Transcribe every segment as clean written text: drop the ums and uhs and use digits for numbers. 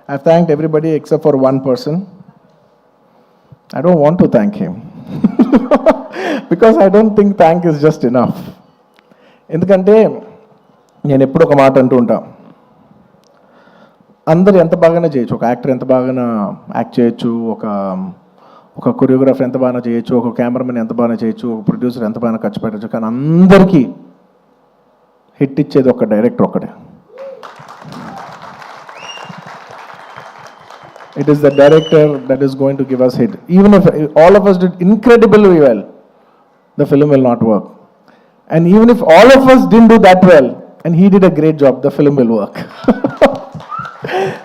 I've thanked everybody except for one person. I don't want to thank him because I don't think thank is just enough. ఎందుకంటే నేను ఎప్పుడు ఒక మాట అంటూ ఉంటా, అందరు ఎంత బాగానే చేయొచ్చు, ఒక యాక్టర్ ఎంత బాగా యాక్ట్ చేయొచ్చు, ఒక కొరియోగ్రాఫర్ ఎంత బాగా చేయొచ్చు, ఒక కెమెరామెన్ ఎంత బాగా చేయొచ్చు, ఒక ప్రొడ్యూసర్ ఎంత బాగా ఖర్చు పెట్టచ్చు, కానీ అందరికీ హిట్ ఇచ్చేది ఒక డైరెక్టర్ ఒక్కడే. It is the director that is going to give us hit. Even if all of us did incredibly well, the film will not work. And even if all of us didn't do that well, and he did a great job, the film will work.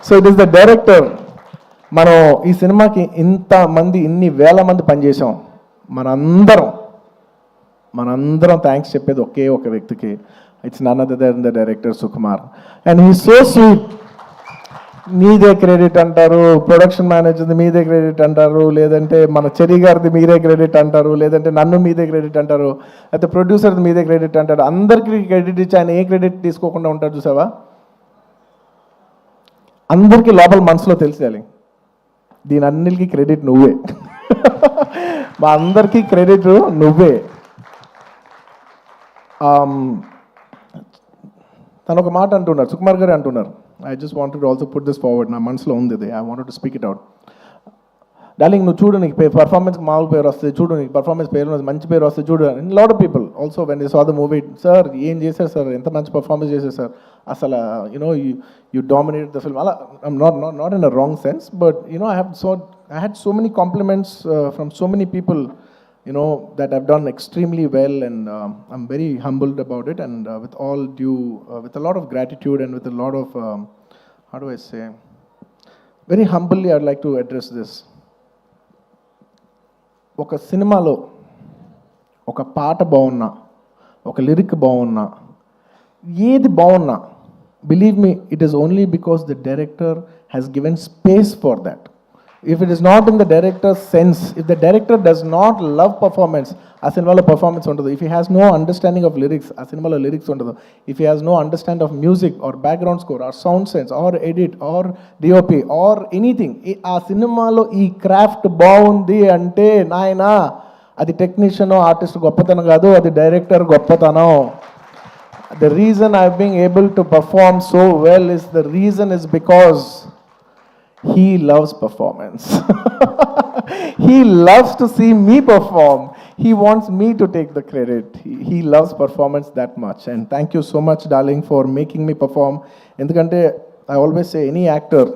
So it is the director. మనం ఈ సినిమాకి ఇన్ని వేల మంది పనిచేసాం, మనందరం thanks చెప్పేది ఒకే ఒక వ్యక్తికి. It's none other than the director Sukumar. And he so sweet. మీదే క్రెడిట్ అంటారు, ప్రొడక్షన్ మేనేజర్ది మీదే క్రెడిట్ అంటారు, లేదంటే మన చెరి గారిది మీరే క్రెడిట్ అంటారు, లేదంటే నన్ను మీదే క్రెడిట్ అంటారు, అయితే ప్రొడ్యూసర్ది మీదే క్రెడిట్ అంటారు. అందరికీ క్రెడిట్ ఇచ్చి ఆయన ఏ క్రెడిట్ తీసుకోకుండా ఉంటాడు చూసావా. అందరికీ లోపల మనసులో తెలిసేయాలి, దీని అన్నిటికీ క్రెడిట్ నువ్వే. మా అందరికీ క్రెడిట్ నువ్వే. తను ఒక మాట అంటున్నారు, సుకుమార్ గారు అంటున్నారు, I just wanted to also put this forward. నా మనసులో ఉంది ఇది, I wanted to speak it out. Darling నువ్వు చూడు, నీకు పర్ఫార్మెన్స్కి మామూలు పేరు వస్తుంది, చూడు నీకు పర్ఫార్మెన్స్ పేరు మంచి పేరు వస్తుంది చూడు. Lot of people also when they saw the movie, sir ఏం చేశారు సార్, ఎంత మంచి పర్ఫార్మెన్స్ చేశారు సార్, అసలు you know you dominated the film. అలా not in a wrong sense, but you know I had so many compliments from so many people, you know, that I've done extremely well, and I'm very humbled about it, and with all due, with a lot of gratitude and with a lot of, how do I say, very humbly I'd like to address this. ఒక సినిమాలో ఒక పాట బాగున్నా, ఒక lyric బాగున్నా, ఏది బాగున్నా, believe me it is only because the director has given space for that. If it is not in the director's sense, if the director does not love performance, ఆ సినిమాలో పర్ఫార్మెన్స్ ఉండదు. If he has no understanding of lyrics, ఆ సినిమాలో lyrics ఉండదు. If he has no understanding of music or background score or sound sense or edit or DOP or anything, ఆ సినిమాలో ఈ craft బాగుంది అంటే నాయనా అది టెక్నీషియన్ ఆర్టిస్ట్ గొప్పతనం కాదు, అది డైరెక్టర్ గొప్పతనం. The reason I've been able to perform so well is because he loves performance. He loves to see me perform. He wants me to take the credit. He loves performance that much. And thank you so much, darling, for making me perform. Endukante I always say any actor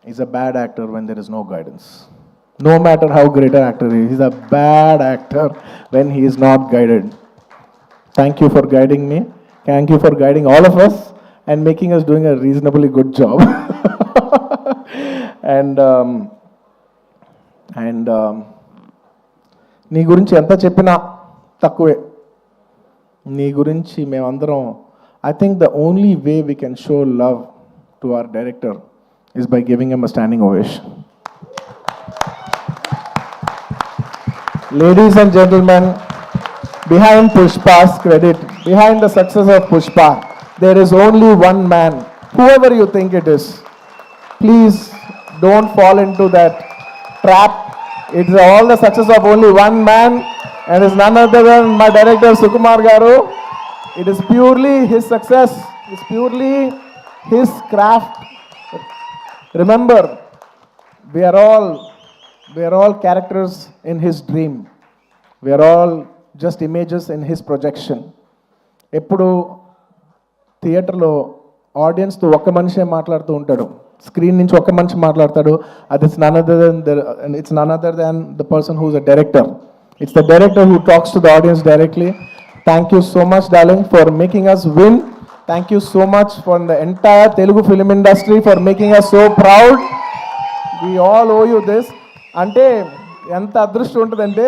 is a bad actor when there is no guidance. No matter how great an actor is, he's a bad actor when he is not guided. Thank you for guiding me. Thank you for guiding all of us and making us doing a reasonably good job. and నీ గురించి ఎంత చెప్పినా తక్కువే. నీ గురించి మేమందరం, I think the only way we can show love to our director is by giving him a standing ovation. Ladies and gentlemen, behind Pushpa's credit, behind the success of Pushpa, there is only one man, whoever you think it is. Please don't fall into that trap. It's all the success of only one man, and it's none other than my director Sukumar Garu. It is purely his success. It's purely his craft. Remember, we are all characters in his dream. We are all just images in his projection. ఎప్పుడు థియేటర్లో ఆడియన్స్తో ఒక్క మనిషే మాట్లాడుతూ ఉంటాడు, screen నుంచి ఒక్క మనిషి మాట్లాడతాడు. అది it's none other than the person who is a director. It's the director who talks to the audience directly. Thank you so much darling for making us win. Thank you so much for the entire Telugu film industry for making us so proud. We all owe you this. అంటే ఎంత అదృష్టం ఉంటుందంటే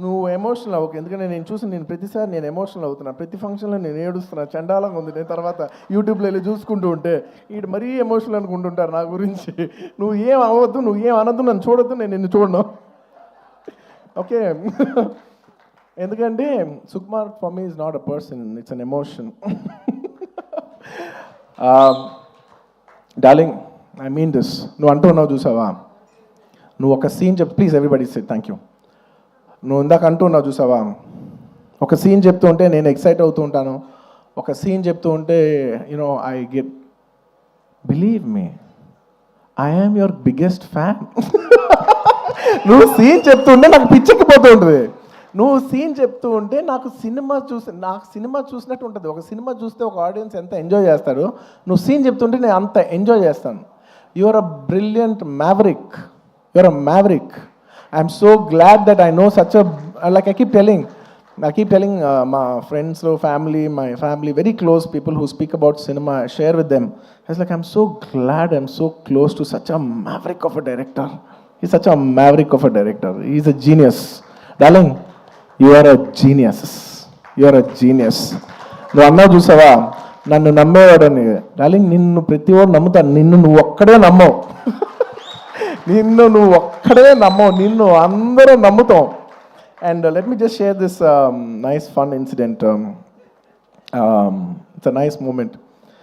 నువ్వు emotional అవ్వకు, ఎందుకంటే నేను చూసి ప్రతిసారి నేను ఎమోషనల్ అవుతున్నా, ప్రతి ఫంక్షన్లో నేను ఏడుస్తున్నా, చండాలంగా ఉంది. నేను తర్వాత యూట్యూబ్లో వెళ్ళి చూసుకుంటూ ఉంటే వీడు మరీ ఎమోషనల్ అనుకుంటుంటారు నా గురించి. నువ్వు ఏం అవ్వద్దు, నువ్వు ఏం అనద్దు, నన్ను చూడొద్దు, నేను నిన్ను చూడను, ఓకే? ఎందుకంటే Sukumar for me is not a person, it's an emotion. Darling, I mean this. నువ్వు అంటూ ఉన్నావు చూసావా, నువ్వు ఒక సీన్ చెప్, please everybody say thank you. నువ్వు ఇందాక అంటూ ఉన్నావు చూసావా, ఒక సీన్ చెప్తూ ఉంటే నేను ఎక్సైట్ అవుతూ ఉంటాను, ఒక సీన్ చెప్తూ ఉంటే you know I get, believe me, I am your biggest fan. నువ్వు సీన్ చెప్తుంటే నాకు పిచ్చెక్కిపోతూ ఉంటుంది. నువ్వు సీన్ చెప్తూ ఉంటే నాకు సినిమా చూసినట్టు ఉంటుంది. ఒక సినిమా చూస్తే ఒక ఆడియన్స్ ఎంత ఎంజాయ్ చేస్తారో, నువ్వు సీన్ చెప్తుంటే నేను అంత ఎంజాయ్ చేస్తాను. You are a brilliant maverick, you are a maverick. I'm so glad that I know such a, like I keep telling my friends, my family, very close people who speak about cinema, I share with them. I was like, I'm so glad I'm so close to such a maverick of a director. He's such a maverick of a director. He's a genius. Darling, you are a genius. You are a genius. నువ్వు అన్నావు చూసావా, నన్ను నమ్మేవాడని. Darling, నిన్ను ప్రతి వాడు నమ్ముతాను, నిన్ను నువ్వు ఒక్కడే నమ్మవు. నిన్ను అందరూ నమ్ముతాం. And let me just share this nice fun incident. It's a nice moment.